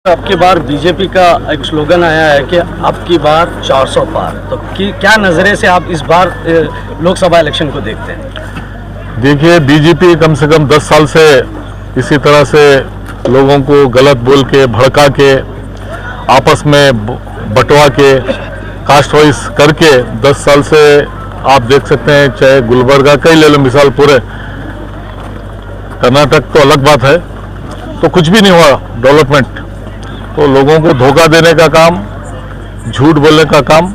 अब की बार बीजेपी का एक स्लोगन आया है कि अब की बार 400 पार। तो क्या नज़रिए से आप इस बार लोकसभा इलेक्शन को देखते हैं? देखिए, बीजेपी कम से कम 10 साल से इसी तरह से लोगों को गलत बोल के, भड़का के, आपस में बंटवा के, कास्ट वाइज करके 10 साल से आप देख सकते हैं। चाहे गुलबर्गा का ही ले लो मिसाल, पूरे कर्नाटक तो अलग बात है, तो कुछ भी नहीं हुआ डेवलपमेंट। तो लोगों को धोखा देने का काम, झूठ बोलने का काम,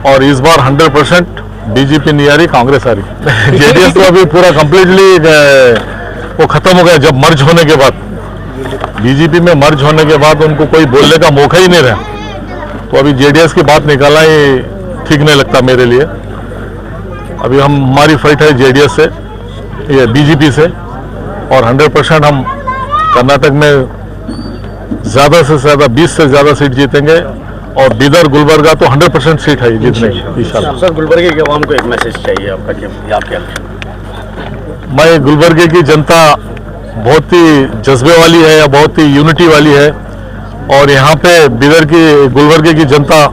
और इस बार 100% बीजेपी नहीं आ रही, कांग्रेस आ रही। जेडीएस तो अभी पूरा कंप्लीटली वो खत्म हो गया। जब मर्ज होने के बाद, बीजेपी में मर्ज होने के बाद उनको कोई बोलने का मौका ही नहीं रहा। तो अभी जेडीएस की बात निकालना ही ठीक नहीं लगता मेरे लिए। अभी हमारी फाइट है जेडीएस से, ये बीजेपी से, और 100% हम कर्नाटक में ज़्यादा से ज़्यादा 20 से ज़्यादा सीट जीतेंगे। और बीदर गुलबर्गा तो 100% सीट है जीतने की इंशाल्लाह। सर, गुलबर्गे के आवाम को एक मैसेज चाहिए आपका कि आप क्या? मैं गुलबर्गे की जनता बहुत ही जज्बे वाली है, बहुत ही यूनिटी वाली है। और यहाँ पे बीदर की, गुलबर्गे की जनता,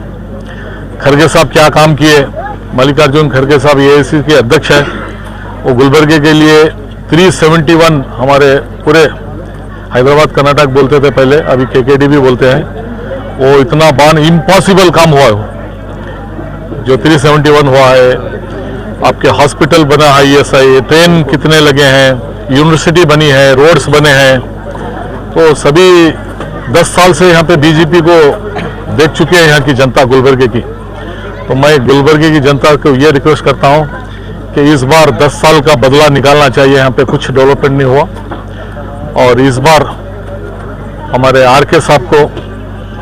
खड़गे साहब क्या काम किए, मल्लिकार्जुन खड़गे साहब एआईसी के अध्यक्ष हैं। वो गुलबर्गे के लिए 371 हमारे पूरे हैदराबाद कर्नाटक बोलते थे पहले, अभी केकेडी भी बोलते हैं। वो इतना इम्पॉसिबल काम हुआ है जो 371 हुआ है। आपके हॉस्पिटल बना है, ईएसआई, ट्रेन कितने लगे हैं, यूनिवर्सिटी बनी है, रोड्स बने हैं। तो सभी 10 साल से यहाँ पे बीजेपी को देख चुके हैं यहाँ की जनता गुलबर्गे की। तो मैं गुलबर्गे की जनता को ये रिक्वेस्ट करता हूँ कि इस बार 10 साल का बदला निकालना चाहिए। यहाँ पे कुछ डेवलपमेंट नहीं हुआ, और इस बार हमारे आरके साहब को,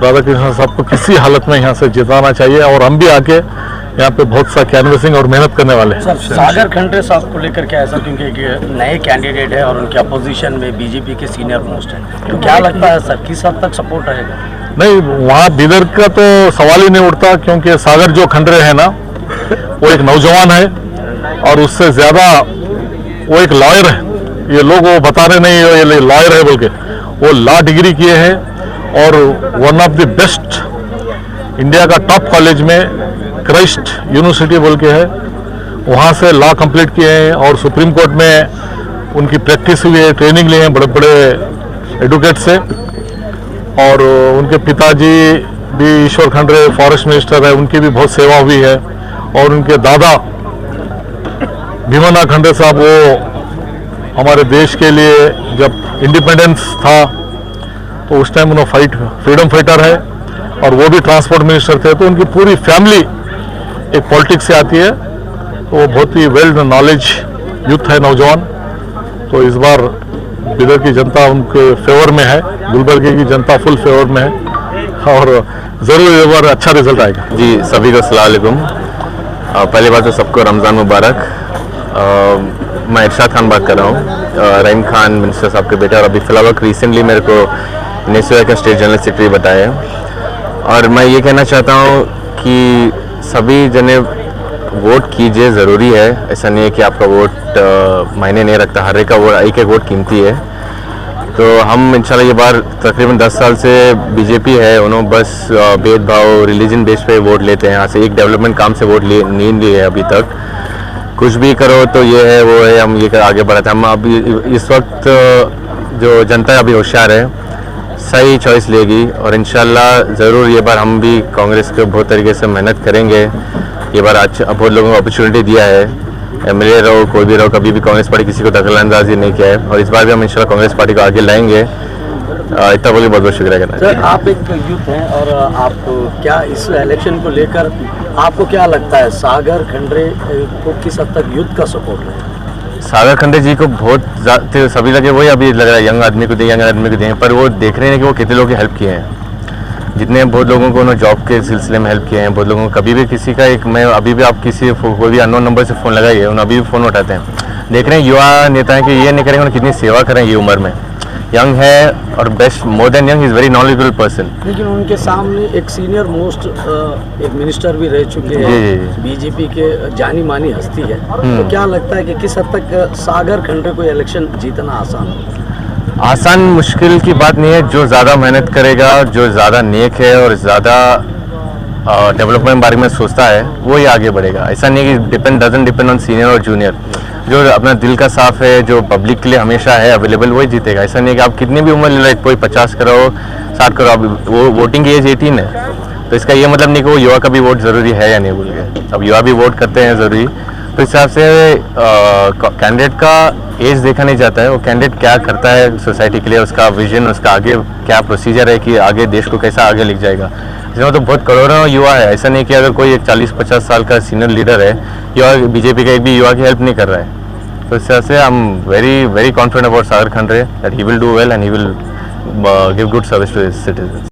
राधाकृष्ण साहब को किसी हालत में यहाँ से जिताना चाहिए। और हम भी आके यहाँ पे बहुत सा कैनवसिंग और मेहनत करने वाले हैं। सर, सागर खंडरे साहब को लेकर क्या है सर, क्योंकि नए कैंडिडेट है और उनके अपोजिशन में बीजेपी के सीनियर मोस्ट है, तो क्या लगता है सर किस हद तक सपोर्ट रहेगा? नहीं, वहाँ बीदर का तो सवाल ही नहीं उठता, क्योंकि सागर जो खंडरे है ना, वो एक नौजवान है, और उससे ज़्यादा वो एक लॉयर है। ये लोग वो बता रहे नहीं ये लॉयर है बोल के, वो लॉ डिग्री किए हैं, और one of the best India का टॉप कॉलेज में क्राइस्ट यूनिवर्सिटी बोल के है, वहाँ से लॉ कंप्लीट किए हैं। और सुप्रीम कोर्ट में उनकी प्रैक्टिस हुई है, ट्रेनिंग लिए हैं बड़े बड़े एडवोकेट से। और उनके पिताजी भी ईश्वर खंडरे फॉरेस्ट मिनिस्टर है, उनकी भी बहुत सेवा हुई है। और उनके दादा भीमन्ना खंडरे साहब, वो हमारे देश के लिए जब इंडिपेंडेंस था तो उस टाइम उन्होंने फ्रीडम फाइटर है, और वो भी ट्रांसपोर्ट मिनिस्टर थे। तो उनकी पूरी फैमिली एक पॉलिटिक्स से आती है। तो वो बहुत ही वेल नॉलेज यूथ है, नौजवान। तो इस बार बीदर की जनता उनके फेवर में है, गुलबर्गे की जनता फुल फेवर में है, और ज़रूर इस बार अच्छा रिजल्ट आएगा। जी, सभी को अस्सलाम वालेकुम। पहली बात तो सबको रमज़ान मुबारक। मैं इरशाद खान बात कर रहा हूँ, रहीम खान मिनिस्टर साहब के बेटे। और अभी फ़िलहाल रिसेंटली मेरे को नेशनल का स्टेट जनरल सेक्रेटरी बताया है। और मैं ये कहना चाहता हूँ कि सभी जने वोट कीजिए, ज़रूरी है। ऐसा नहीं है कि आपका वोट मायने नहीं रखता, हर एक का वोट, एक एक वोट कीमती है। तो हम इंशाल्लाह ये बार तकरीबन 10 साल से बीजेपी है, उन्होंने बस भेदभाव, रिलीजन बेस पे वोट लेते हैं। यहाँ से एक डेवलपमेंट काम से वोट नहीं लिए अभी तक। कुछ भी करो तो ये है वो है, हम ये आगे बढ़ाते हैं। हम अभी इस वक्त जो जनता अभी होशियार है, सही चॉइस लेगी। और इंशाल्लाह ज़रूर ये बार हम भी कांग्रेस के बहुत तरीके से मेहनत करेंगे। ये बार आज बहुत लोगों को अपॉर्चुनिटी दिया है, एमएलए रहो, कोई भी रहो, कभी भी कांग्रेस पार्टी किसी को दखलंदाजी नहीं किया है। और इस बार भी हम इंशाल्लाह कांग्रेस पार्टी को आगे लाएंगे। इतना बोलिए, बहुत बहुत शुक्रिया करना। सर, आप एक यूथ हैं, और आप क्या इस इलेक्शन को लेकर आपको क्या लगता है, सागर खंडरे को किस हद तक यूथ का सपोर्ट है? सागर खंडरे जी को बहुत सभी लगे, वही अभी लग रहा है यंग आदमी को दें, पर वो देख रहे हैं कि वो कितने लोगों की हेल्प किए हैं। जितने बहुत लोगों को उन्होंने जॉब के सिलसिले में हेल्प किए हैं, बहुत लोगों को कभी भी किसी का मैं अभी भी आप किसी कोई भी अननोन नंबर से फ़ोन लगाइए, उन्हें अभी भी फ़ोन उठाते हैं। देख रहे हैं युवा नेता हैं कि ये नहीं करेंगे, उन्हें कितनी सेवा करें ये उम्र में। यंग है, और best more than young, is very knowledgeable person. लेकिन उनके सामने एक सीनियर मोस्ट एक मिनिस्टर भी रह चुके हैं, बीजेपी के जानी मानी हस्ती है। तो क्या लगता है कि किस हद तक सागर खंडरे को इलेक्शन जीतना आसान हो? आसान मुश्किल की बात नहीं है, जो ज़्यादा मेहनत करेगा, जो ज़्यादा नेक है और ज़्यादा डेवलपमेंट बारे में सोचता है, वो ही आगे बढ़ेगा। ऐसा नहीं है कि डजंट डिपेंड ऑन सीनियर और जूनियर। जो अपना दिल का साफ है, जो पब्लिक के लिए हमेशा है अवेलेबल, वही जीतेगा। ऐसा नहीं है कि आप कितनी भी उम्र ले लो, कोई 50 करो 60 करो, अब वो वोटिंग की एज 18 है, तो इसका ये मतलब नहीं कि वो युवा का भी वोट ज़रूरी है या नहीं बोल के। अब युवा भी वोट करते हैं ज़रूरी, तो इस हिसाब से कैंडिडेट का एज देखा नहीं जाता है, वो कैंडिडेट क्या करता है सोसाइटी के लिए, उसका विजन, उसका आगे क्या प्रोसीजर है कि आगे देश को कैसा आगे लेके जाएगा। इसमें तो बहुत करोड़ों युवा है, ऐसा नहीं कि अगर कोई एक 40-50 साल का सीनियर लीडर है, युवा बीजेपी का एक भी युवा की हेल्प नहीं कर रहा है। तो इस हिसाब से I am very confident about Sagar Khandre that he will do well and he will give good service to his citizens.